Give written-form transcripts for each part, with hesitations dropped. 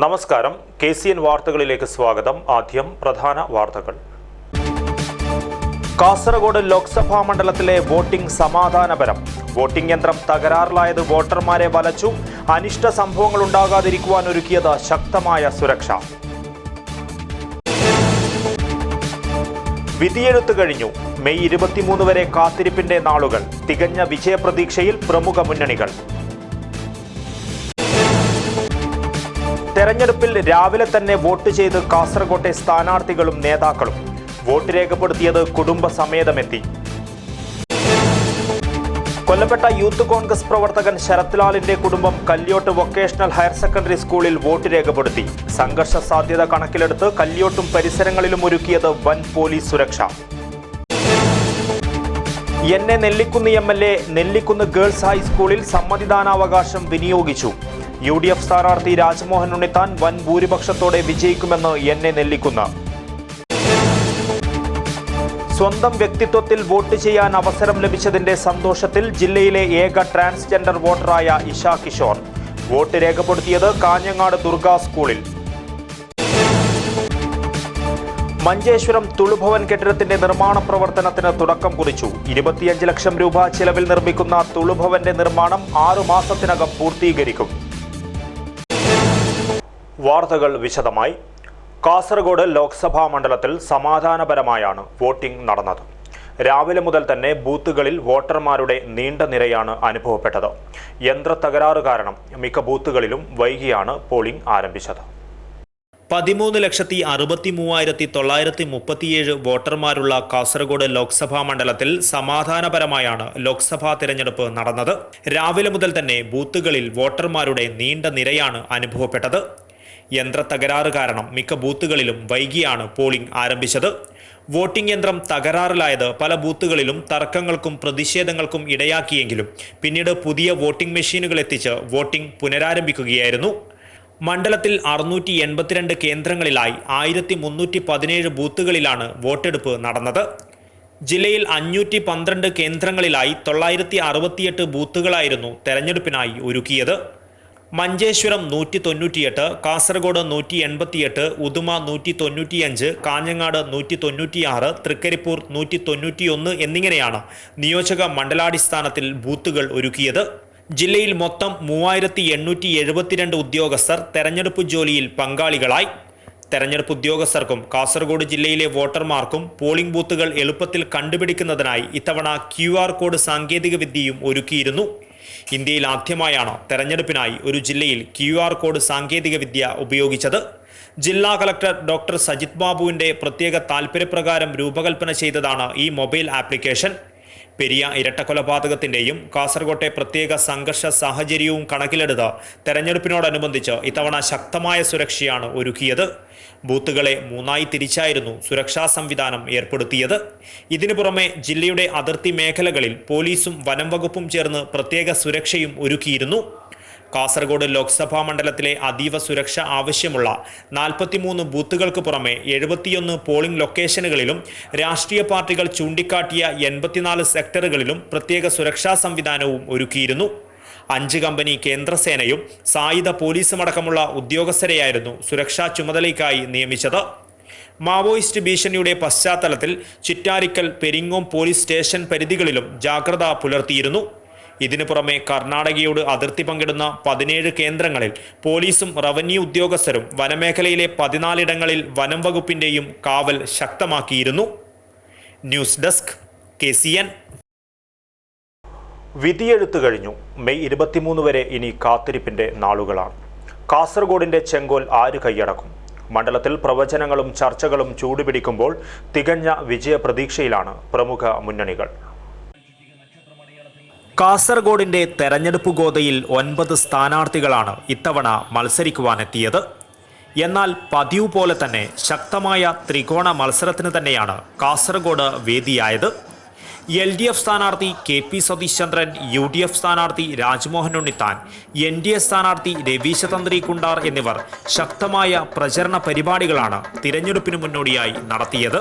നമസ്കാരം. KCN വാർത്തകളിലേക്ക് സ്വാഗതം. ആദ്യം പ്രധാന വാർത്തകൾ. കാസർഗോഡ് ലോക്സഭാ മണ്ഡലത്തിലെ വോട്ടിംഗ് സമാധാനപരം. വോട്ടിംഗ് യന്ത്രം തകരാറിലായത് വോട്ടർമാരെ വലച്ചു. അനിഷ്ട സംഭവങ്ങൾ ഉണ്ടാകാതിരിക്കുവാൻ ഒരുക്കിയത് ശക്തമായ സുരക്ഷ. വിധിയെഴുത്ത് കഴിഞ്ഞു. മെയ് 23 വരെ കാത്തിരിപ്പിന്റെ നാളുകൾ. തികഞ്ഞ വിജയപ്രതീക്ഷയിൽ പ്രമുഖ മുന്നണികൾ. തെരഞ്ഞെടുപ്പിൽ രാവിലെ തന്നെ വോട്ട് ചെയ്ത് കാസർകോട്ടെ സ്ഥാനാർത്ഥികളും നേതാക്കളും. വോട്ട് രേഖപ്പെടുത്തിയത് കുടുംബസമേതമെത്തി. കൊല്ലപ്പെട്ട യൂത്ത് കോൺഗ്രസ് പ്രവർത്തകൻ ശരത് ലാലിന്റെ കുടുംബം കല്യോട്ട് വൊക്കേഷണൽ ഹയർ സെക്കൻഡറി സ്കൂളിൽ വോട്ട് രേഖപ്പെടുത്തി. സംഘർഷ സാധ്യത കണക്കിലെടുത്ത് കല്യോട്ടും പരിസരങ്ങളിലും ഒരുക്കിയത് വൻ പോലീസ് സുരക്ഷ. നെല്ലിക്കുന്ന് MLA നെല്ലിക്കുന്ന് ഗേൾസ് ഹൈസ്കൂളിൽ സമ്മതിദാനാവകാശം വിനിയോഗിച്ചു. UDF സ്ഥാനാർത്ഥി രാജ്മോഹൻ ഉണ്ണിത്താൻ വൻ ഭൂരിപക്ഷത്തോടെ വിജയിക്കുമെന്ന് നെല്ലിക്കുന്ന്. സ്വന്തം വ്യക്തിത്വത്തിൽ വോട്ട് ചെയ്യാൻ അവസരം ലഭിച്ചതിന്റെ സന്തോഷത്തിൽ ജില്ലയിലെ ഏക ട്രാൻസ്ജെൻഡർ വോട്ടറായ ഇഷ കിഷോർ. വോട്ട് രേഖപ്പെടുത്തിയത് കാഞ്ഞങ്ങാട് ദുർഗ സ്കൂളിൽ. മഞ്ചേശ്വരം തുളുഭവൻ കെട്ടിടത്തിന്റെ നിർമ്മാണ പ്രവർത്തനത്തിന് തുടക്കം കുറിച്ചു. 25 ലക്ഷം രൂപ ചിലവിൽ നിർമ്മിക്കുന്ന തുളുഭവന്റെ നിർമ്മാണം 6 മാസത്തിനകം പൂർത്തീകരിക്കും. വാർത്തകൾ വിശദമായി. കാസർഗോഡ് ലോക്സഭാ മണ്ഡലത്തിൽ സമാധാനപരമായാണ് വോട്ടിംഗ് നടന്നത്. രാവിലെ മുതൽ തന്നെ ബൂത്തുകളിൽ വോട്ടർമാരുടെ നീണ്ട നിരയാണ് അനുഭവപ്പെട്ടത്. യന്ത്ര തകരാറ് കാരണം മിക്ക ബൂത്തുകളിലും വൈകിയാണ് പോളിംഗ് ആരംഭിച്ചത്. 13,63,937 വോട്ടർമാരുള്ള കാസർഗോഡ് ലോക്സഭാ മണ്ഡലത്തിൽ സമാധാനപരമായാണ് ലോക്സഭാ തിരഞ്ഞെടുപ്പ് നടന്നത്. രാവിലെ മുതൽ തന്നെ ബൂത്തുകളിൽ വോട്ടർമാരുടെ നീണ്ട നിരയാണ് അനുഭവപ്പെട്ടത്. യന്ത്ര തകരാറ് കാരണം മിക്ക ബൂത്തുകളിലും വൈകിയാണ് പോളിംഗ് ആരംഭിച്ചത്. വോട്ടിംഗ് യന്ത്രം തകരാറിലായത് പല ബൂത്തുകളിലും തർക്കങ്ങൾക്കും പ്രതിഷേധങ്ങൾക്കും ഇടയാക്കിയെങ്കിലും പിന്നീട് പുതിയ വോട്ടിംഗ് മെഷീനുകൾ എത്തിച്ച് വോട്ടിംഗ് പുനരാരംഭിക്കുകയായിരുന്നു. മണ്ഡലത്തിൽ 682 കേന്ദ്രങ്ങളിലായി 1317 ബൂത്തുകളിലാണ് വോട്ടെടുപ്പ് നടന്നത്. ജില്ലയിൽ 512 കേന്ദ്രങ്ങളിലായി 968 ബൂത്തുകളായിരുന്നു തെരഞ്ഞെടുപ്പിനായി ഒരുക്കിയത്. മഞ്ചേശ്വരം 198, കാസർഗോഡ് 188, ഉദുമ 195, കാഞ്ഞങ്ങാട് 196, തൃക്കരിപ്പൂർ 191 എന്നിങ്ങനെയാണ് നിയോജക മണ്ഡലാടിസ്ഥാനത്തിൽ ബൂത്തുകൾ ഒരുക്കിയത്. ജില്ലയിൽ മൊത്തം 3872 ഉദ്യോഗസ്ഥർ തെരഞ്ഞെടുപ്പ് ജോലിയിൽ പങ്കാളികളായി. തെരഞ്ഞെടുപ്പ് ഉദ്യോഗസ്ഥർക്കും കാസർഗോഡ് ജില്ലയിലെ വോട്ടർമാർക്കും പോളിംഗ് ബൂത്തുകൾ എളുപ്പത്തിൽ കണ്ടുപിടിക്കുന്നതിനായി ഇത്തവണ QR കോഡ് സാങ്കേതികവിദ്യയും ഒരുക്കിയിരുന്നു. ഇന്ത്യയിൽ ആദ്യമായാണ് തെരഞ്ഞെടുപ്പിനായി ഒരു ജില്ലയിൽ QR കോഡ് സാങ്കേതികവിദ്യ ഉപയോഗിച്ചത്. ജില്ലാ കളക്ടർ ഡോക്ടർ സജിത് ബാബുവിന്റെ പ്രത്യേക താൽപര്യപ്രകാരം രൂപകൽപ്പന ചെയ്തതാണ് ഈ മൊബൈൽ ആപ്ലിക്കേഷൻ. പെരിയ ഇരട്ടക്കൊലപാതകത്തിന്റെയും കാസർകോട്ടെ പ്രത്യേക സംഘർഷ സാഹചര്യവും കണക്കിലെടുത്ത് തെരഞ്ഞെടുപ്പിനോടനുബന്ധിച്ച് ഇത്തവണ ശക്തമായ സുരക്ഷയാണ് ഒരുക്കിയത്. ബൂത്തുകളെ 3ആയി തിരിച്ചായിരുന്നു സുരക്ഷാ സംവിധാനം ഏർപ്പെടുത്തിയത്. ഇതിനു പുറമെ ജില്ലയുടെ അതിർത്തി മേഖലകളിൽ പോലീസും വനം വകുപ്പും ചേർന്ന് പ്രത്യേക സുരക്ഷയും ഒരുക്കിയിരുന്നു. കാസർഗോഡ് ലോക്സഭാ മണ്ഡലത്തിലെ അതീവ സുരക്ഷ ആവശ്യമുള്ള 43 ബൂത്തുകൾക്ക് പുറമെ 71 പോളിംഗ് ലൊക്കേഷനുകളിലും രാഷ്ട്രീയ പാർട്ടികൾ ചൂണ്ടിക്കാട്ടിയ 84 സെക്ടറുകളിലും പ്രത്യേക സുരക്ഷാ സംവിധാനവും ഒരുക്കിയിരുന്നു. 5 കമ്പനി കേന്ദ്രസേനയും സായുധ പോലീസുമടക്കമുള്ള ഉദ്യോഗസ്ഥരെയായിരുന്നു സുരക്ഷാ ചുമതലയ്ക്കായി നിയമിച്ചത്. മാവോയിസ്റ്റ് ഭീഷണിയുടെ പശ്ചാത്തലത്തിൽ ചിറ്റാരിക്കൽ, പെരിങ്ങോം പോലീസ് സ്റ്റേഷൻ പരിധികളിലും ജാഗ്രത പുലർത്തിയിരുന്നു. ഇതിനു പുറമെ കർണാടകയോട് അതിർത്തി പങ്കിടുന്ന 17 കേന്ദ്രങ്ങളിൽ പോലീസും റവന്യൂ ഉദ്യോഗസ്ഥരും വനമേഖലയിലെ 14 ഇടങ്ങളിൽ വനം വകുപ്പിന്റെയും കാവൽ ശക്തമാക്കിയിരുന്നു. News desk KCN. വിധിയെഴുത്ത് കഴിഞ്ഞു. മെയ് 23 വരെ ഇനി കാത്തിരിപ്പിന്റെ നാളുകളാണ്. കാസർഗോഡിന്റെ ചെങ്കോൽ ആര് കൈയടക്കും? മണ്ഡലത്തിൽ പ്രവചനങ്ങളും ചർച്ചകളും ചൂടുപിടിക്കുമ്പോൾ തികഞ്ഞ വിജയപ്രതീക്ഷയിലാണ് പ്രമുഖ മുന്നണികൾ. കാസർഗോഡിന്റെ തെരഞ്ഞെടുപ്പ് ഗോതയിൽ 9 സ്ഥാനാർത്ഥികളാണ് ഇത്തവണ മത്സരിക്കുവാനെത്തിയത്. എന്നാൽ പതിവ് പോലെ തന്നെ ശക്തമായ ത്രികോണ മത്സരത്തിന് തന്നെയാണ് കാസർഗോഡ് വേദിയായത്. LDF സ്ഥാനാർത്ഥി KP സതീഷ് ചന്ദ്രൻ, UDF സ്ഥാനാർത്ഥി രാജ്മോഹൻ ഉണ്ണിത്താൻ, NDA സ്ഥാനാർത്ഥി രവീശ തന്ത്രി കുണ്ടാർ എന്നിവർ ശക്തമായ പ്രചരണ പരിപാടികളാണ് തിരഞ്ഞെടുപ്പിന് മുന്നോടിയായി നടത്തിയത്.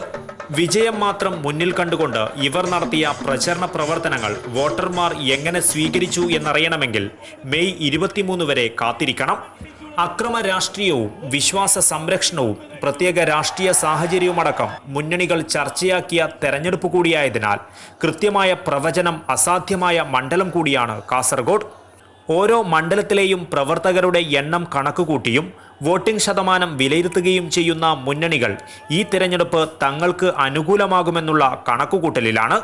വിജയം മാത്രം മുന്നിൽ കണ്ടുകൊണ്ട് ഇവർ നടത്തിയ പ്രചരണ പ്രവർത്തനങ്ങൾ വോട്ടർമാർ എങ്ങനെ സ്വീകരിച്ചു എന്നറിയണമെങ്കിൽ മെയ് 23 വരെ കാത്തിരിക്കണം. അക്രമ രാഷ്ട്രീയവും വിശ്വാസ സംരക്ഷണവും പ്രത്യേക രാഷ്ട്രീയ സാഹചര്യവുമടക്കം മുന്നണികൾ ചർച്ചയാക്കിയ തെരഞ്ഞെടുപ്പ് കൂടിയായതിനാൽ കൃത്യമായ പ്രവചനം അസാധ്യമായ മണ്ഡലം കൂടിയാണ് കാസർഗോഡ്. ഓരോ മണ്ഡലത്തിലെയും പ്രവർത്തകരുടെ എണ്ണം കണക്കുകൂട്ടിയും വോട്ടിംഗ് ശതമാനം വിലയിരുത്തുകയും ചെയ്യുന്ന മുന്നണികൾ ഈ തിരഞ്ഞെടുപ്പ് തങ്ങൾക്ക് അനുകൂലമാകുമെന്നുള്ള കണക്കുകൂട്ടലിലാണ്.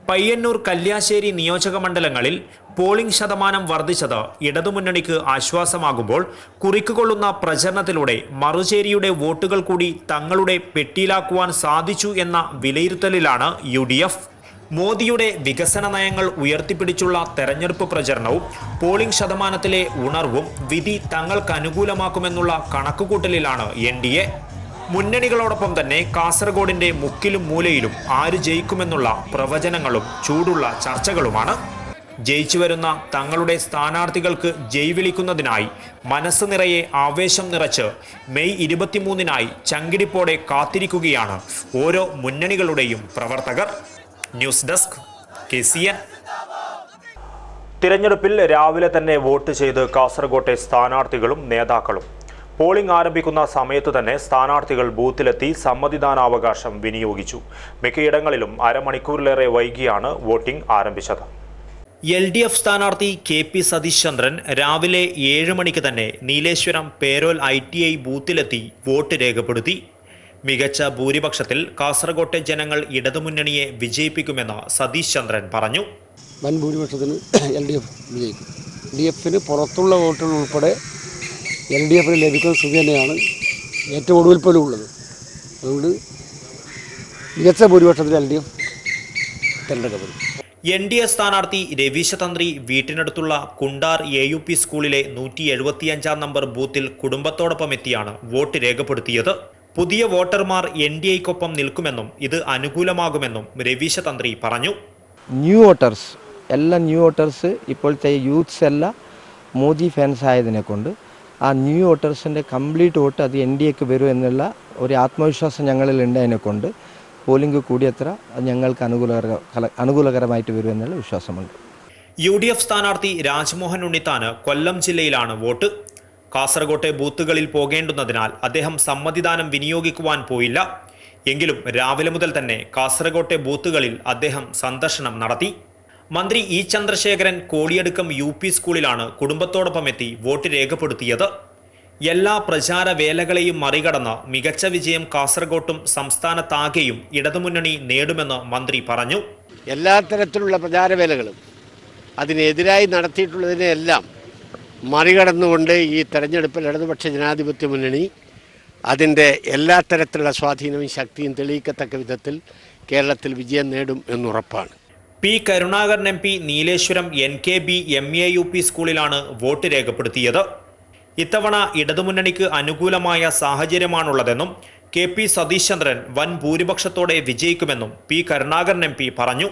പയ്യന്നൂർ, കല്യാശ്ശേരി നിയോജക മണ്ഡലങ്ങളിൽ പോളിംഗ് ശതമാനം വർദ്ധിച്ചത് ഇടതുമുന്നണിക്ക് ആശ്വാസമാകുമ്പോൾ കുറിക്കുകൊള്ളുന്ന പ്രചരണത്തിലൂടെ മറുചേരിയുടെ വോട്ടുകൾ കൂടി തങ്ങളുടെ പെട്ടിയിലാക്കുവാൻ സാധിച്ചു എന്ന വിലയിരുത്തലിലാണ് UDF. മോദിയുടെ വികസന നയങ്ങൾ ഉയർത്തിപ്പിടിച്ചുള്ള തെരഞ്ഞെടുപ്പ് പ്രചരണവും പോളിംഗ് ശതമാനത്തിലെ ഉണർവും വിധി തങ്ങൾക്ക് അനുകൂലമാക്കുമെന്നുള്ള കണക്കുകൂട്ടലിലാണ് NDA. മുന്നണികളോടൊപ്പം തന്നെ കാസർഗോഡിന്റെ മുക്കിലും മൂലയിലും ആര് ജയിക്കുമെന്നുള്ള പ്രവചനങ്ങളും ചൂടുള്ള ചർച്ചകളുമാണ്. ജയിച്ചു വരുന്ന തങ്ങളുടെ സ്ഥാനാർത്ഥികൾക്ക് ജയ് വിളിക്കുന്നതിനായി മനസ്സ് നിറയെ ആവേശം നിറച്ച് മെയ് 23-നായി ചങ്കിടിപ്പോടെ കാത്തിരിക്കുകയാണ് ഓരോ മുന്നണികളുടെയും പ്രവർത്തകർ. News desk KCN. തിരഞ്ഞെടുപ്പിൽ രാവിലെ തന്നെ വോട്ട് ചെയ്ത് കാസർഗോട്ടെ സ്ഥാനാർത്ഥികളും നേതാക്കളും. പോളിംഗ് ആരംഭിക്കുന്ന സമയത്ത് തന്നെ സ്ഥാനാർത്ഥികൾ ബൂത്തിലെത്തി സമ്മതിദാനാവകാശം വിനിയോഗിച്ചു. മിക്കയിടങ്ങളിലും അരമണിക്കൂറിലേറെ വൈകിയാണ് വോട്ടിംഗ് ആരംഭിച്ചത്. LDF സ്ഥാനാർത്ഥി KP സതീഷ് ചന്ദ്രൻ രാവിലെ 7 മണിക്ക് തന്നെ നീലേശ്വരം പേരോൽ ITI ബൂത്തിലെത്തി വോട്ട് രേഖപ്പെടുത്തി. മികച്ച ഭൂരിപക്ഷത്തിൽ കാസർഗോട്ടെ ജനങ്ങൾ ഇടതുമുന്നണിയെ വിജയിപ്പിക്കുമെന്ന് സതീഷ് ചന്ദ്രൻ പറഞ്ഞു. വൻ ഭൂരിപക്ഷത്തിന് LDF വിജയിക്കും. LDFന് പുറത്തുള്ള വോട്ടുകൾ ഉൾപ്പെടെ LDFന് ലഭിക്കുന്ന സ്ഥിതി തന്നെയാണ് ഏറ്റവും ഒടുവിൽ പോലും ഉള്ളത്. അതുകൊണ്ട് മികച്ച ഭൂരിപക്ഷത്തിൽ LDF തിരഞ്ഞെടുക്കപ്പെടും. NDA സ്ഥാനാർത്ഥി രവീശ തന്ത്രി വീട്ടിനടുത്തുള്ള കുണ്ടാർ AUP സ്കൂളിലെ 175-ാം നമ്പർ ബൂത്തിൽ കുടുംബത്തോടൊപ്പം എത്തിയാണ് വോട്ട് രേഖപ്പെടുത്തിയത്. പുതിയ വോട്ടർമാർ NDAയ്ക്കൊപ്പം നിൽക്കുമെന്നും ഇത് അനുകൂലമാകുമെന്നും രവീശ തന്ത്രി പറഞ്ഞു. എല്ലാ ന്യൂ വോട്ടേഴ്സ് ഇപ്പോഴത്തെ യൂത്ത്സ് എല്ലാം മോദി ഫാൻസ് ആയതിനെ കൊണ്ട് ആ ന്യൂ വോട്ടേഴ്സിൻ്റെ കംപ്ലീറ്റ് വോട്ട് അത് NDAക്ക് വരും എന്നുള്ള ഒരു ആത്മവിശ്വാസം ഞങ്ങളിൽ ഉണ്ടായതിനെ കൊണ്ട് പോളിംഗ് കൂടിയത്ര ഞങ്ങൾക്ക് അനുകൂലകരമായിട്ട് വരും എന്നുള്ള വിശ്വാസമുണ്ട്. UDF സ്ഥാനാർത്ഥി രാജ്മോഹൻ ഉണ്ണിത്താന് കൊല്ലം ജില്ലയിലാണ് വോട്ട്. കാസർഗോട്ടെ ബൂത്തുകളിൽ പോകേണ്ടുന്നതിനാൽ അദ്ദേഹം സമ്മതിദാനം വിനിയോഗിക്കുവാൻ പോയില്ല. എങ്കിലും രാവിലെ മുതൽ തന്നെ കാസർഗോട്ടെ ബൂത്തുകളിൽ അദ്ദേഹം സന്ദർശനം നടത്തി. മന്ത്രി E ചന്ദ്രശേഖരൻ കോളിയടുക്കം UP സ്കൂളിലാണ് കുടുംബത്തോടൊപ്പം എത്തി വോട്ട് രേഖപ്പെടുത്തിയത്. എല്ലാ പ്രചാര വേലകളെയും മറികടന്ന് മികച്ച വിജയം കാസർഗോട്ടും സംസ്ഥാനത്താകെയും ഇടതുമുന്നണി നേടുമെന്ന് മന്ത്രി പറഞ്ഞു. എല്ലാ തരത്തിലുള്ള പ്രചാരവേലകളും അതിനെതിരായി നടത്തിയിട്ടുള്ളതിനെല്ലാം മറികടന്നുകൊണ്ട് ഈ തെരഞ്ഞെടുപ്പിൽ ഇടതുപക്ഷ ജനാധിപത്യ മുന്നണി അതിൻ്റെ എല്ലാ തരത്തിലുള്ള സ്വാധീനവും ശക്തിയും തെളിയിക്കത്തക്ക വിധത്തിൽ കേരളത്തിൽ വിജയം നേടും എന്നുറപ്പാണ്. P Karunakaran MP Nileshwaram NKB MAUP സ്കൂളിലാണ് വോട്ട് രേഖപ്പെടുത്തിയത്. ഇത്തവണ ഇടതുമുന്നണിക്ക് അനുകൂലമായ സാഹചര്യമാണുള്ളതെന്നും KP സതീഷ് ചന്ദ്രൻ വൻ ഭൂരിപക്ഷത്തോടെ വിജയിക്കുമെന്നും P കരുണാകരൻ MP പറഞ്ഞു.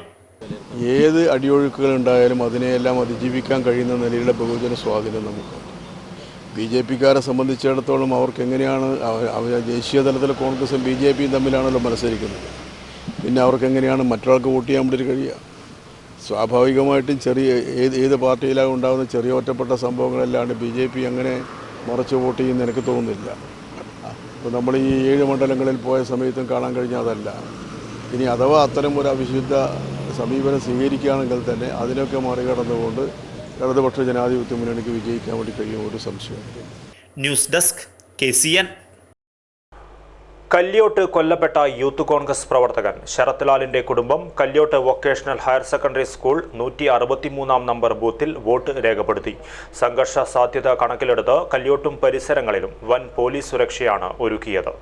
ഏത് അടിയൊഴുക്കുകൾ ഉണ്ടായാലും അതിനെയെല്ലാം അതിജീവിക്കാൻ കഴിയുന്ന നിലയിലുള്ള ബഹുജന സ്വാധീനം നമുക്കുണ്ട്. BJPക്കാരെ സംബന്ധിച്ചിടത്തോളം അവർക്ക് എങ്ങനെയാണ് ദേശീയ തലത്തിൽ കോൺഗ്രസും BJPയും തമ്മിലാണല്ലോ മത്സരിക്കുന്നത്. പിന്നെ അവർക്ക് എങ്ങനെയാണ് മറ്റൊരാൾക്ക് വോട്ട് ചെയ്യാൻ വേണ്ടി കഴിയുക? സ്വാഭാവികമായിട്ടും ഏത് പാർട്ടിയിലാണ് ഉണ്ടാകുന്ന ചെറിയ ഒറ്റപ്പെട്ട സംഭവങ്ങളല്ലാണ്ട് BJP അങ്ങനെ മറച്ച് വോട്ട് ചെയ്യുന്ന എനിക്ക് തോന്നുന്നില്ല. അപ്പോൾ നമ്മൾ ഈ 7 മണ്ഡലങ്ങളിൽ പോയ സമയത്തും കാണാൻ കഴിഞ്ഞ അതല്ല. ഇനി അഥവാ അത്തരം ഒരു അവിശുദ്ധ സമീപനം സ്വീകരിക്കുകയാണെങ്കിൽ തന്നെ അതിനൊക്കെ മറികടന്നുകൊണ്ട് ഇടതുപക്ഷ ജനാധിപത്യ മുന്നണിക്ക് വിജയിക്കാൻ വേണ്ടി കഴിയും, ഒരു സംശയമില്ല. News desk KCN. കല്യോട്ട് കൊല്ലപ്പെട്ട യൂത്ത് കോൺഗ്രസ് പ്രവർത്തകൻ ശരത് ലാലിന്റെ കുടുംബം Kalliyot vocational higher secondary school 163-ാം number ബൂത്തിൽ വോട്ട് രേഖപ്പെടുത്തി. സംഘർഷ സാധ്യത കണക്കിലെടുത്ത് കല്യോട്ടും പരിസരങ്ങളിലും വൻ പോലീസ് സുരക്ഷയാണ് ഒരുക്കിയത്.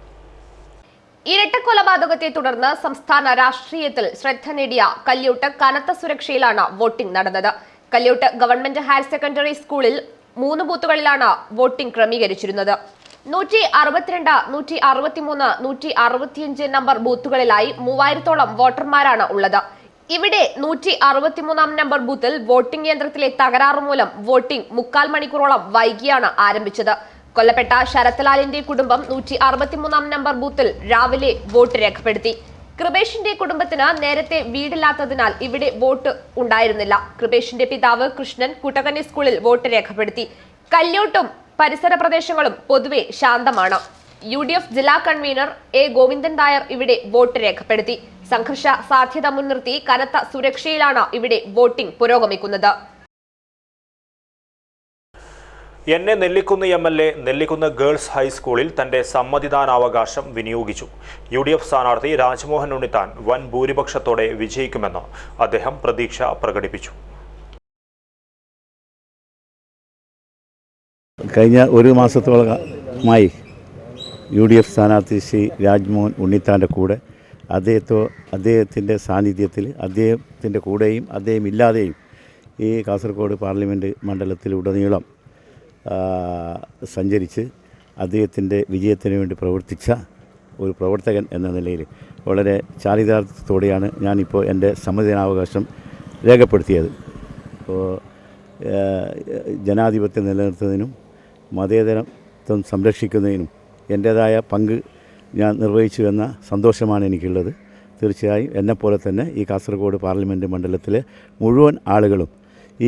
ഇരട്ടക്കൊലപാതകത്തെ തുടർന്ന് സംസ്ഥാന രാഷ്ട്രീയത്തിൽ ശ്രദ്ധ നേടിയ കല്യോട്ട് കനത്ത സുരക്ഷയിലാണ് വോട്ടിംഗ് നടന്നത്. കല്യോട്ട് ഗവൺമെന്റ് ഹയർ സെക്കൻഡറി സ്കൂളിൽ 3 ബൂത്തുകളിലാണ് വോട്ടിംഗ് ക്രമീകരിച്ചിരുന്നത്. 162, 163, 165 നമ്പർ ബൂത്തുകളിലായി 3000-ഓളം വോട്ടർമാരാണ് ഉള്ളത്. ഇവിടെ 163-ാം നമ്പർ ബൂത്തിൽ വോട്ടിംഗ് യന്ത്രത്തിലെ തകരാറ് മൂലം വോട്ടിംഗ് 3/4 മണിക്കൂറോളം വൈകിയാണ് ആരംഭിച്ചത്. കൊല്ലപ്പെട്ട ശരത് ലാലിന്റെ കുടുംബം 163-ാം നമ്പർ ബൂത്തിൽ രാവിലെ വോട്ട് രേഖപ്പെടുത്തി. കൃപേഷിന്റെ കുടുംബത്തിന് നേരത്തെ വീടില്ലാത്തതിനാൽ ഇവിടെ വോട്ട് ഉണ്ടായിരുന്നില്ല. കൃപേഷിന്റെ പിതാവ് കൃഷ്ണൻ കൂട്ടക്കന്നി സ്കൂളിൽ വോട്ട് രേഖപ്പെടുത്തി. കല്യോട്ടും പരിസര പ്രദേശങ്ങളും പൊതുവെ ശാന്തമാണ്. UDF ജില്ലാ കൺവീനർ A. ഗോവിന്ദൻ നായർ ഇവിടെ വോട്ട് രേഖപ്പെടുത്തി. സംഘർഷ സാധ്യത മുൻനിർത്തി കനത്ത സുരക്ഷയിലാണ് ഇവിടെ വോട്ടിംഗ് പുരോഗമിക്കുന്നത്. എന്നെ നെല്ലിക്കുന്ന് MLA നെല്ലിക്കുന്ന് ഗേൾസ് ഹൈസ്കൂളിൽ തന്റെ സമ്മതിദാനാവകാശം വിനിയോഗിച്ചു. UDF സ്ഥാനാർത്ഥി രാജ്മോഹൻ ഉണ്ണിത്താൻ വൻ ഭൂരിപക്ഷത്തോടെ വിജയിക്കുമെന്ന് അദ്ദേഹം പ്രതീക്ഷ പ്രകടിപ്പിച്ചു. കഴിഞ്ഞ ഒരു മാസത്തോളമായി UDF സ്ഥാനാർത്ഥി ശ്രീ രാജ്മോഹൻ ഉണ്ണിത്താൻ്റെ കൂടെ അദ്ദേഹത്തിൻ്റെ സാന്നിധ്യത്തിൽ അദ്ദേഹത്തിൻ്റെ കൂടെയും അദ്ദേഹം ഇല്ലാതെയും ഈ കാസർഗോഡ് പാർലമെൻറ്റ് മണ്ഡലത്തിലുടനീളം സഞ്ചരിച്ച് അദ്ദേഹത്തിൻ്റെ വിജയത്തിന് വേണ്ടി പ്രവർത്തിച്ച ഒരു പ്രവർത്തകൻ എന്ന നിലയിൽ വളരെ ചാരിതാർത്ഥ്യത്തോടെയാണ് ഞാനിപ്പോൾ എൻ്റെ സമ്മതിദാനാവകാശം രേഖപ്പെടുത്തിയത്. അപ്പോൾ ജനാധിപത്യം നിലനിർത്തുന്നതിനും മതേതരത്വം സംരക്ഷിക്കുന്നതിനും എൻ്റേതായ പങ്ക് ഞാൻ നിർവഹിച്ചു എന്ന സന്തോഷമാണ് എനിക്കുള്ളത്. തീർച്ചയായും എന്നെപ്പോലെ തന്നെ ഈ കാസർഗോഡ് പാർലമെൻറ്റ് മണ്ഡലത്തിലെ മുഴുവൻ ആളുകളും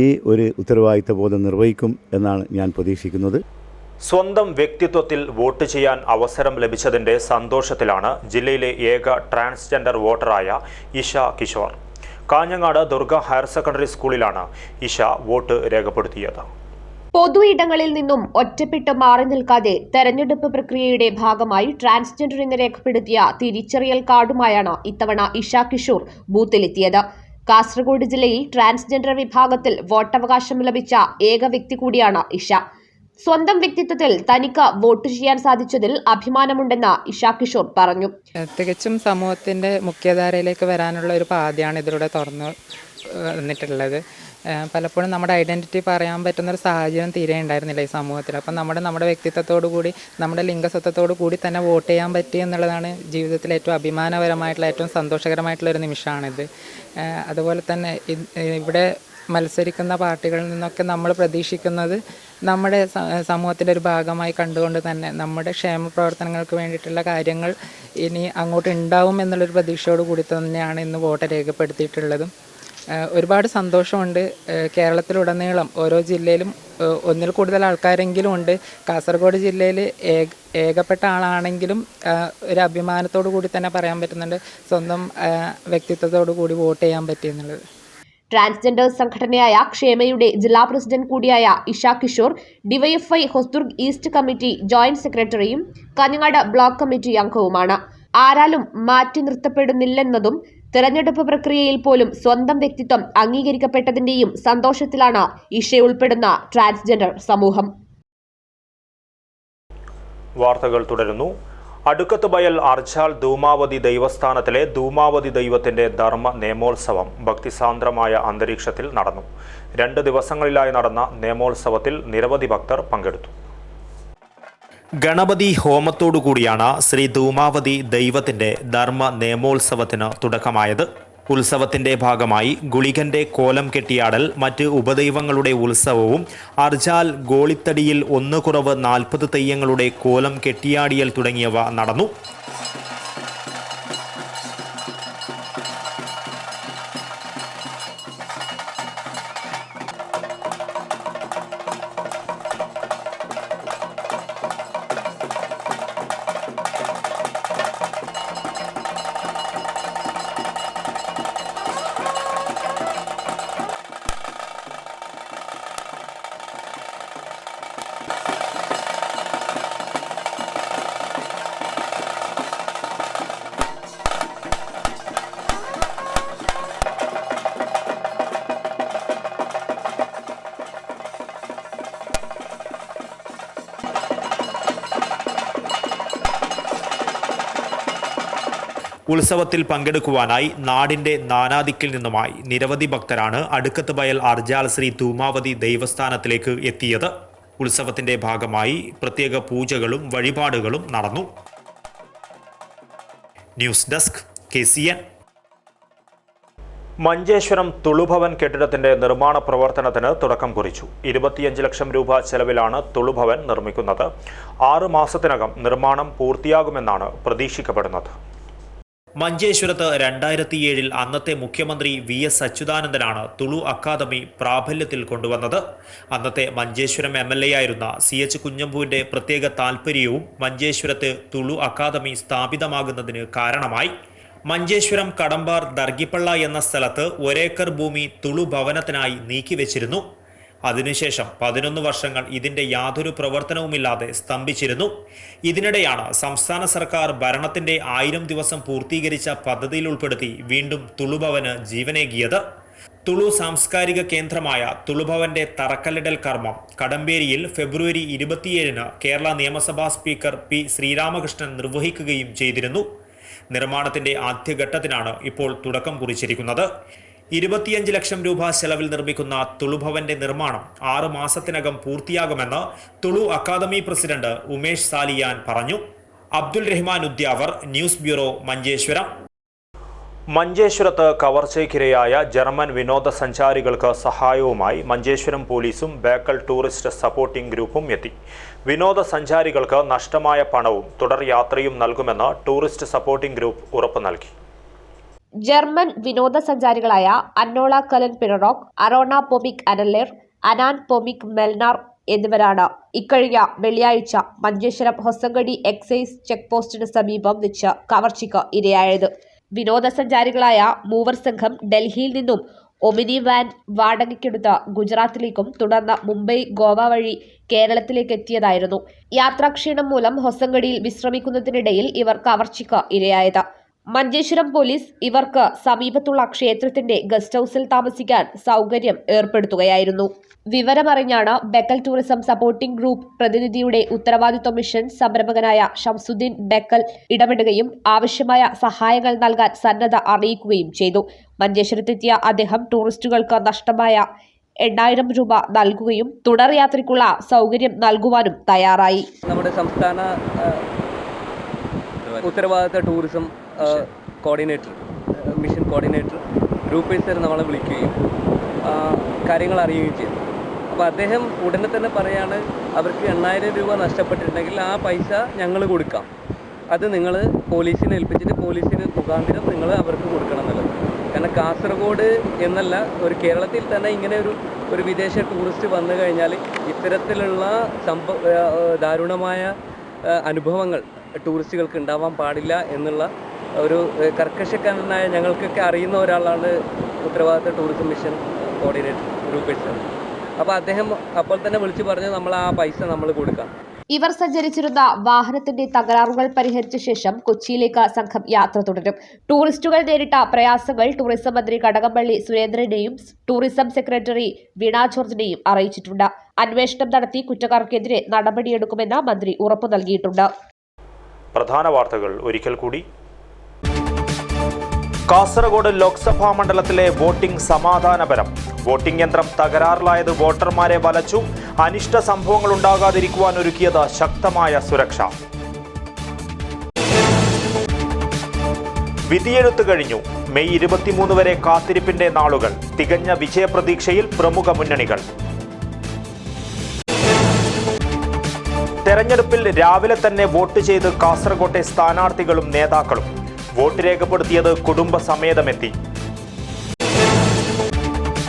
ഈ ഒരു ഉത്തരവാദിത്ത ബോധം നിർവഹിക്കും എന്നാണ് ഞാൻ പ്രതീക്ഷിക്കുന്നത്. സ്വന്തം വ്യക്തിത്വത്തിൽ വോട്ട് ചെയ്യാൻ അവസരം ലഭിച്ചതിൻ്റെ സന്തോഷത്തിലാണ് ജില്ലയിലെ ഏക ട്രാൻസ്ജെൻഡർ വോട്ടറായ ഇഷ കിഷോർ. കാഞ്ഞങ്ങാട് ദുർഗ ഹയർ സെക്കൻഡറി സ്കൂളിലാണ് ഇഷ വോട്ട് രേഖപ്പെടുത്തിയത്. പൊതു ഇടങ്ങളിൽ നിന്നും ഒറ്റപ്പെട്ട് മാറി നിൽക്കാതെ തെരഞ്ഞെടുപ്പ് പ്രക്രിയയുടെ ഭാഗമായി ട്രാൻസ്ജെൻഡർ എന്ന് രേഖപ്പെടുത്തിയ തിരിച്ചറിയൽ കാർഡുമായാണ് ഇത്തവണ ഇഷ കിഷോർ ബൂത്തിലെത്തിയത്. കാസർഗോഡ് ജില്ലയിൽ ട്രാൻസ്ജെൻഡർ വിഭാഗത്തിൽ വോട്ടവകാശം ലഭിച്ച ഏക വ്യക്തി കൂടിയാണ് ഇഷ. സ്വന്തം വ്യക്തിത്വത്തിൽ തനിക്ക് വോട്ട് ചെയ്യാൻ സാധിച്ചതിൽ അഭിമാനമുണ്ടെന്ന് ഇഷ കിഷോർ പറഞ്ഞു. തികച്ചും സമൂഹത്തിൻ്റെ മുഖ്യധാരയിലേക്ക് വരാനുള്ള ഒരു പാതയാണ് ഇതിലൂടെ തുറന്നു വന്നിട്ടുള്ളത്. പലപ്പോഴും നമ്മുടെ ഐഡൻറ്റിറ്റി പറയാൻ പറ്റുന്നൊരു സാഹചര്യം തീരെ ഉണ്ടായിരുന്നില്ല ഈ സമൂഹത്തിൽ. അപ്പം നമ്മുടെ വ്യക്തിത്വത്തോടു കൂടി നമ്മുടെ ലിംഗസത്വത്തോടു കൂടി തന്നെ വോട്ട് ചെയ്യാൻ പറ്റി എന്നുള്ളതാണ് ജീവിതത്തിലെ ഏറ്റവും അഭിമാനപരമായിട്ടുള്ള ഏറ്റവും സന്തോഷകരമായിട്ടുള്ളൊരു നിമിഷമാണിത്. അതുപോലെ തന്നെ ഇവിടെ മത്സരിക്കുന്ന പാർട്ടികളിൽ നിന്നൊക്കെ നമ്മൾ പ്രതീക്ഷിക്കുന്നത് നമ്മുടെ സമൂഹത്തിൻ്റെ ഒരു ഭാഗമായി കണ്ടുകൊണ്ട് തന്നെ നമ്മുടെ ക്ഷേമ പ്രവർത്തനങ്ങൾക്ക് വേണ്ടിയിട്ടുള്ള കാര്യങ്ങൾ ഇനി അങ്ങോട്ട് ഉണ്ടാവും എന്നുള്ളൊരു പ്രതീക്ഷയോട് കൂടി തന്നെയാണ് ഇന്ന് വോട്ട് രേഖപ്പെടുത്തിയിട്ടുള്ളതും. ഒരുപാട് സന്തോഷമുണ്ട്. കേരളത്തിലുടനീളം ഓരോ ജില്ലയിലും ഒന്നിൽ കൂടുതൽ ആൾക്കാരെങ്കിലും ഉണ്ട്. കാസർഗോഡ് ജില്ലയിൽ ഏകപ്പെട്ട ആളാണെങ്കിലും ഒരു അഭിമാനത്തോടു കൂടി തന്നെ പറയാൻ പറ്റുന്നുണ്ട് സ്വന്തം വ്യക്തിത്വത്തോടു കൂടി വോട്ട് ചെയ്യാൻ പറ്റിയെന്നുള്ളത്. ട്രാൻസ്ജെൻഡർ സംഘടനയായ ക്ഷേമയുടെ ജില്ലാ പ്രസിഡന്റ് കൂടിയായ Isha Kishore DYFI Hosdurg east committee joint സെക്രട്ടറിയും കാഞ്ഞങ്ങാട് ബ്ലോക്ക് കമ്മിറ്റി അംഗവുമാണ്. ആരാലും മാറ്റി നിർത്തപ്പെടുന്നില്ലെന്നതും തെരഞ്ഞെടുപ്പ് പ്രക്രിയയിൽ പോലും സ്വന്തം വ്യക്തിത്വം അംഗീകരിക്കപ്പെട്ടതിന്റെയും സന്തോഷത്തിലാണ് ഇഷയുൾപ്പെടുന്ന ട്രാൻസ്ജെൻഡർ സമൂഹം. വാർത്തകൾ തുടരുന്നു. അടുക്കത്ത് ബയൽ അർജാൽ ധൂമാവതി ദൈവസ്ഥാനത്തിലെ ധൂമാവതി ദൈവത്തിന്റെ ധർമ്മ നേമോത്സവം ഭക്തിസാന്ദ്രമായ അന്തരീക്ഷത്തിൽ നടന്നു. 2 ദിവസങ്ങളിലായി നടന്ന നേമോത്സവത്തിൽ നിരവധി ഭക്തർ പങ്കെടുത്തു. ഗണപതി ഹോമത്തോടുകൂടിയാണ് ശ്രീ ധൂമാവതി ദൈവത്തിന്റെ ധർമ്മ നേമോത്സവത്തിന് തുടക്കമായത്. ഉത്സവത്തിന്റെ ഭാഗമായി ഗുളികന്റെ കോലം കെട്ടിയാടൽ, മറ്റ് ഉപദൈവങ്ങളുടെ ഉത്സവവും അർജാൽ ഗോളിത്തടിയിൽ 1-40 തെയ്യങ്ങളുടെ കോലം കെട്ടിയാടിയൽ തുടങ്ങിയവ നടന്നു. ഉത്സവത്തിൽ പങ്കെടുക്കുവാനായി നാടിന്റെ നാനാദിക്കിൽ നിന്നുമായി നിരവധി ഭക്തരാണ് അടുക്കത്ത് ബയൽ അർജാൽ ശ്രീ ധൂമാവതി ദൈവസ്ഥാനത്തിലേക്ക് എത്തിയത്. ഉത്സവത്തിന്റെ ഭാഗമായി പ്രത്യേക പൂജകളും വഴിപാടുകളും നടന്നു. News desk KCN. മഞ്ചേശ്വരം തുളുഭവൻ കെട്ടിടത്തിന്റെ നിർമ്മാണ പ്രവർത്തനത്തിന് തുടക്കം കുറിച്ചു. 25 ലക്ഷം രൂപ ചെലവിലാണ് തുളുഭവൻ നിർമ്മിക്കുന്നത്. 6 മാസത്തിനകം നിർമ്മാണം പൂർത്തിയാകുമെന്നാണ് പ്രതീക്ഷിക്കപ്പെടുന്നത്. മഞ്ചേശ്വരത്ത് 2007 അന്നത്തെ മുഖ്യമന്ത്രി VS അച്യുതാനന്ദനാണ് തുളു അക്കാദമി പ്രാബല്യത്തിൽ കൊണ്ടുവന്നത്. അന്നത്തെ മഞ്ചേശ്വരം MLA ആയിരുന്ന CH കുഞ്ഞമ്പുവിന്റെ പ്രത്യേക താൽപര്യവും മഞ്ചേശ്വരത്ത് തുളു അക്കാദമി സ്ഥാപിതമാകുന്നതിന് കാരണമായി. മഞ്ചേശ്വരം കടമ്പാർ ദർഗിപ്പള്ള എന്ന സ്ഥലത്ത് 1 ഏക്കർ ഭൂമി തുളു ഭവനത്തിനായി നീക്കിവെച്ചിരുന്നു. അതിനുശേഷം 11 വർഷങ്ങൾ ഇതിന്റെ യാതൊരു പ്രവർത്തനവുമില്ലാതെ സ്തംഭിച്ചിരുന്നു. ഇതിനിടെയാണ് സംസ്ഥാന സർക്കാർ ഭരണത്തിന്റെ 1000 ദിവസം പൂർത്തീകരിച്ച പദ്ധതിയിൽ ഉൾപ്പെടുത്തി വീണ്ടും തുളുഭവന് ജീവനേകിയത്. തുളു സാംസ്കാരിക കേന്ദ്രമായ തുളുഭവന്റെ തറക്കല്ലിടൽ കർമ്മം കടമ്പേരിയിൽ ഫെബ്രുവരി 27 കേരള നിയമസഭാ സ്പീക്കർ P. ശ്രീരാമകൃഷ്ണൻ നിർവഹിക്കുകയും ചെയ്തിരുന്നു. നിർമ്മാണത്തിന്റെ ആദ്യഘട്ടത്തിനാണ് ഇപ്പോൾ തുടക്കം കുറിച്ചിരിക്കുന്നത്. 25 ലക്ഷം രൂപ ചെലവിൽ നിർമ്മിക്കുന്ന തുളുഭവന്റെ നിർമ്മാണം 6 മാസത്തിനകം പൂർത്തിയാകുമെന്ന് തുളു അക്കാദമി പ്രസിഡന്റ് ഉമേഷ് സാലിയാൻ പറഞ്ഞു. Abdul Rahman Udyavar, news bureau, Manjeshwaram. മഞ്ചേശ്വരത്ത് കവർച്ചയ്ക്കിരയായ ജർമ്മൻ വിനോദസഞ്ചാരികൾക്ക് സഹായവുമായി മഞ്ചേശ്വരം പോലീസും ബേക്കൽ ടൂറിസ്റ്റ് സപ്പോർട്ടിംഗ് ഗ്രൂപ്പും എത്തി. വിനോദസഞ്ചാരികൾക്ക് നഷ്ടമായ പണവും തുടർ യാത്രയും നൽകുമെന്ന് ടൂറിസ്റ്റ് സപ്പോർട്ടിംഗ് ഗ്രൂപ്പ് ഉറപ്പു നൽകി. ജർമ്മൻ വിനോദസഞ്ചാരികളായ അന്നോള കലൻ പിററോക്ക്, അറോണ പൊമിക് അനല്ലേർ, അനാൻ പൊമിക് മെൽനാർ എന്നിവരാണ് ഇക്കഴിഞ്ഞ വെള്ളിയാഴ്ച മഞ്ചേശ്വരം ഹൊസങ്കടി എക്സൈസ് ചെക്ക് പോസ്റ്റിന് സമീപം വെച്ച് കവർച്ചയ്ക്ക് ഇരയായത്. വിനോദസഞ്ചാരികളായ മൂവർ സംഘം ഡൽഹിയിൽ നിന്നും ഒമിനി വാൻ വാടകയ്ക്കെടുത്ത് ഗുജറാത്തിലേക്കും തുടർന്ന് മുംബൈ, ഗോവ വഴി കേരളത്തിലേക്ക് എത്തിയതായിരുന്നു. യാത്രാക്ഷീണം മൂലം ഹൊസങ്കടിയിൽ വിശ്രമിക്കുന്നതിനിടയിൽ ഇവർ കവർച്ചയ്ക്ക് ഇരയായത്. മഞ്ചേശ്വരം പോലീസ് ഇവർക്ക് സമീപത്തുള്ള ക്ഷേത്രത്തിന്റെ ഗസ്റ്റ് ഹൌസിൽ താമസിക്കാൻ സൗകര്യം ഏർപ്പെടുത്തുകയായിരുന്നു. വിവരമറിഞ്ഞാണ് ബേക്കൽ ടൂറിസം സപ്പോർട്ടിംഗ് ഗ്രൂപ്പ് പ്രതിനിധിയുടെ ഉത്തരവാദിത്വ മിഷൻ സംരംഭകനായ ഷംസുദ്ദീൻ ബേക്കൽ ഇടപെടുകയും ആവശ്യമായ സഹായങ്ങൾ നൽകാൻ സന്നദ്ധ അറിയിക്കുകയും ചെയ്തു. മഞ്ചേശ്വരത്തെത്തിയ അദ്ദേഹം ടൂറിസ്റ്റുകൾക്ക് നഷ്ടമായ 8000 രൂപ നൽകുകയും തുടർ യാത്രയ്ക്കുള്ള സൗകര്യം നൽകുവാനും തയ്യാറായി. നമ്മുടെ സംസ്ഥാന ഉത്തരവാദിത്ത tourism coordinator, mission coordinator group sir നമ്മളെ വിളിക്കുകയും കാര്യങ്ങൾ അറിയുകയും ചെയ്തു. അപ്പോൾ അദ്ദേഹം ഉടനെ തന്നെ പറയാണ്, അവർക്ക് 8000 രൂപ നഷ്ടപ്പെട്ടിട്ടുണ്ടെങ്കിൽ ആ പൈസ ഞങ്ങൾ കൊടുക്കാം, അത് നിങ്ങൾ പോലീസിനെ ഏൽപ്പിച്ചിട്ട് പോലീസിന് മുഖാന്തരം നിങ്ങൾ അവർക്ക് കൊടുക്കണം എന്നുള്ളത്. കാരണം കാസർഗോഡ് എന്നല്ല, ഒരു കേരളത്തിൽ തന്നെ ഇങ്ങനെ ഒരു വിദേശ ടൂറിസ്റ്റ് വന്നു കഴിഞ്ഞാൽ ഇത്തരത്തിലുള്ള ദാരുണമായ അനുഭവങ്ങൾ ടൂറിസ്റ്റുകൾക്ക് ഉണ്ടാവാൻ പാടില്ല എന്നുള്ള ഒരു കർക്കശക്കാരനായ ഞങ്ങൾക്കൊക്കെ അറിയുന്ന ഒരാളാണ് ഉത്തരവാദിത്ത ടൂറിസം മിഷൻ കോർഡിനേറ്റർ ഗ്രൂപ്പ്. അപ്പോൾ അദ്ദേഹം അപ്പോൾ തന്നെ വിളിച്ചു പറഞ്ഞു, നമ്മൾ ആ പൈസ നമ്മൾ കൊടുക്കാം. ഇവർ സഞ്ചരിച്ചിരുന്ന വാഹനത്തിന്റെ തകരാറുകൾ പരിഹരിച്ച ശേഷം കൊച്ചിയിലേക്ക് സംഘം യാത്ര തുടരും. ടൂറിസ്റ്റുകൾ നേരിട്ട പ്രയാസങ്ങൾ ടൂറിസം മന്ത്രി കടകംപള്ളി സുരേന്ദ്രനെയും ടൂറിസം സെക്രട്ടറി വീണ ജോർജിനെയും അറിയിച്ചിട്ടുണ്ട്. അന്വേഷണം നടത്തി കുറ്റക്കാർക്കെതിരെ നടപടിയെടുക്കുമെന്ന് മന്ത്രി ഉറപ്പു നൽകിയിട്ടുണ്ട്. പ്രധാന വാർത്തകൾ ഒരിക്കൽ കൂടി. കാസർഗോഡ് ലോക്സഭാ മണ്ഡലത്തിലെ വോട്ടിംഗ് സമാധാനപരം. വോട്ടിംഗ് യന്ത്രം തകരാറിലായത് വോട്ടർമാരെ വലച്ചു. അനിഷ്ട സംഭവങ്ങൾ ഉണ്ടാകാതിരിക്കുവാൻ ഒരുക്കിയത് ശക്തമായ സുരക്ഷ. വിധിയെഴുത്ത് കഴിഞ്ഞു. മെയ് 23 വരെ കാത്തിരിപ്പിന്റെ നാളുകൾ. തികഞ്ഞ വിജയപ്രതീക്ഷയിൽ പ്രമുഖ മുന്നണികൾ. തെരഞ്ഞെടുപ്പിൽ രാവിലെ തന്നെ വോട്ട് ചെയ്ത് കാസർകോട്ടെ സ്ഥാനാർത്ഥികളും നേതാക്കളും. വോട്ട് രേഖപ്പെടുത്തിയത് കുടുംബസമേതമെത്തി.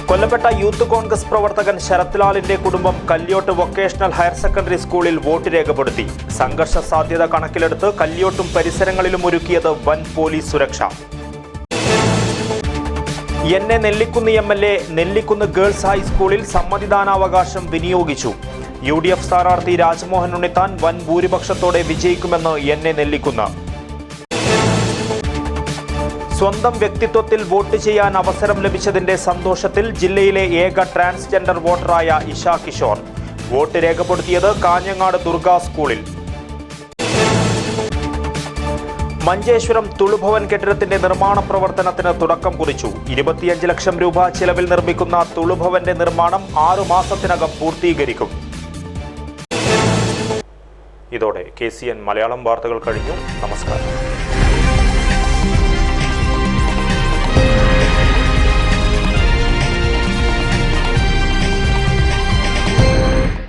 കൊല്ലപ്പെട്ട യൂത്ത് കോൺഗ്രസ് പ്രവർത്തകൻ ശരത്ലാലിന്റെ കുടുംബം കല്യോട്ട് വൊക്കേഷണൽ ഹയർ സെക്കൻഡറി സ്കൂളിൽ വോട്ട് രേഖപ്പെടുത്തി. സംഘർഷ സാധ്യത കണക്കിലെടുത്ത് കല്യോട്ടും പരിസരങ്ങളിലും ഒരുക്കിയത് വൻ പോലീസ് സുരക്ഷ. എന്നെ നെല്ലിക്കുന്ന് MLA നെല്ലിക്കുന്ന് ഗേൾസ് ഹൈസ്കൂളിൽ സമ്മതിദാനാവകാശം വിനിയോഗിച്ചു. UDF സ്ഥാനാർത്ഥി രാജ്മോഹൻ ഉണ്ണിത്താൻ വൻ ഭൂരിപക്ഷത്തോടെ വിജയിക്കുമെന്ന് എന്നെ നെല്ലിക്കുന്ന്. സ്വന്തം വ്യക്തിത്വത്തിൽ വോട്ട് ചെയ്യാൻ അവസരം ലഭിച്ചതിന്റെ സന്തോഷത്തിൽ ജില്ലയിലെ ഏക ട്രാൻസ്ജെൻഡർ വോട്ടറായ ഇഷ കിഷോർ. വോട്ട് രേഖപ്പെടുത്തിയത് കാഞ്ഞങ്ങാട് ദുർഗ സ്കൂളിൽ. മഞ്ചേശ്വരം തുളുഭവൻ കെട്ടിടത്തിന്റെ നിർമ്മാണ പ്രവർത്തനത്തിന് തുടക്കം കുറിച്ചു. 25 ലക്ഷം രൂപ ചിലവിൽ നിർമ്മിക്കുന്ന തുളുഭവന്റെ നിർമ്മാണം 6 മാസത്തിനകം പൂർത്തീകരിക്കും. ഇതോടെ KCN മലയാളം വാർത്തകൾ കഴിഞ്ഞു. നമസ്കാരം.